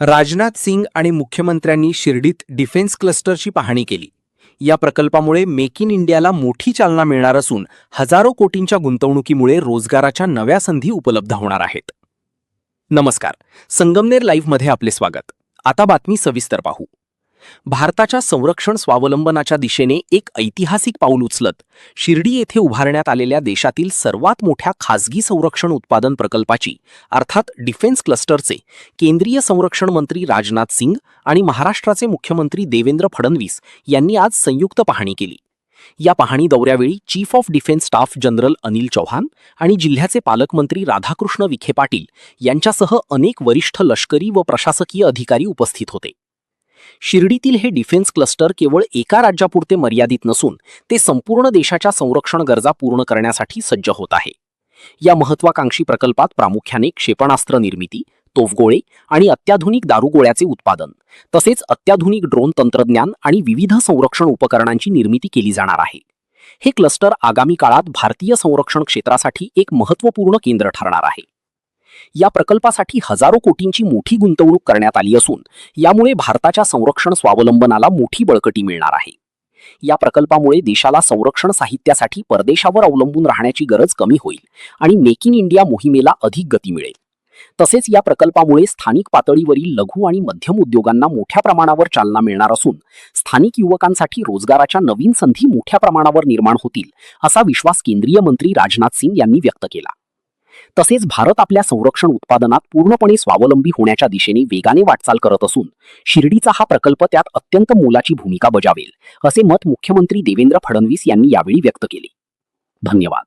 राजनाथ सिंग आणि मुख्यमंत्र्यांनी शिर्डीत डिफेन्स क्लस्टरची पाहणी केली. या प्रकल्पामुळे मेक इन इंडियाला मोठी चालना मिळणार असून हजारो कोटींच्या गुंतवणुकीमुळे रोजगाराच्या नव्या संधी उपलब्ध होणार आहेत. नमस्कार, संगमनेर लाईव्हमध्ये आपले स्वागत. आता बातमी सविस्तर पाहू. भारताच्या संरक्षण स्वावलंबनाच्या दिशेने एक ऐतिहासिक पाऊल उचलत शिर्डी येथे उभारण्यात आलेल्या देशातील सर्वात मोठ्या खासगी संरक्षण उत्पादन प्रकल्पाची अर्थात डिफेन्स क्लस्टरचे केंद्रीय संरक्षण मंत्री राजनाथ सिंग आणि महाराष्ट्राचे मुख्यमंत्री देवेंद्र फडणवीस यांनी आज संयुक्त पाहणी केली. या पाहणी दौऱ्यावेळी chief of defence staff general Anil Chauhan आणि जिल्ह्याचे पालकमंत्री राधाकृष्ण विखे पाटील यांच्यासह अनेक वरिष्ठ लष्करी व प्रशासकीय अधिकारी उपस्थित होते. शिर्डीतील हे डिफेन्स क्लस्टर केवळ एका राज्यापुरते मर्यादित नसून ते संपूर्ण देशाच्या संरक्षण गरजा पूर्ण करण्यासाठी सज्ज होत आहे. या महत्त्वाकांक्षी प्रकल्पात प्रामुख्याने क्षेपणास्त्र निर्मिती, तोफगोळे आणि अत्याधुनिक दारुगोळ्याचे उत्पादन तसेच अत्याधुनिक ड्रोन तंत्रज्ञान आणि विविध संरक्षण उपकरणांची निर्मिती केली जाणार आहे. हे क्लस्टर आगामी काळात भारतीय संरक्षण क्षेत्रासाठी एक महत्त्वपूर्ण केंद्र ठरणार आहे. या प्रकल्पासाठी हजारो कोटींची मोठी गुंतवणूक करण्यात आली असून यामुळे भारताच्या संरक्षण स्वावलंबनाला मोठी बळकटी मिळणार आहे. या प्रकल्पामुळे देशाला संरक्षण साहित्यासाठी परदेशावर अवलंबून राहण्याची गरज कमी होईल आणि मेक इन इंडिया मोहिमेला अधिक गती मिळेल. तसेच या प्रकल्पामुळे स्थानिक पातळीवरील लघु आणि मध्यम उद्योगांना मोठ्या प्रमाणावर चालना मिळणार असून स्थानिक युवकांसाठी रोजगाराच्या नवीन संधी मोठ्या प्रमाणावर निर्माण होतील असा विश्वास केंद्रीय मंत्री राजनाथ सिंग यांनी व्यक्त केला. तसेच भारत आपल्या संरक्षण उत्पादनात पूर्णपणे स्वावलंबी होण्याच्या दिशेने वेगाने वाटचाल करत असून शिर्डीचा हा प्रकल्प त्यात अत्यंत मोलाची भूमिका बजावेल असे मत मुख्यमंत्री देवेंद्र फडणवीस यांनी यावेळी व्यक्त केले. धन्यवाद.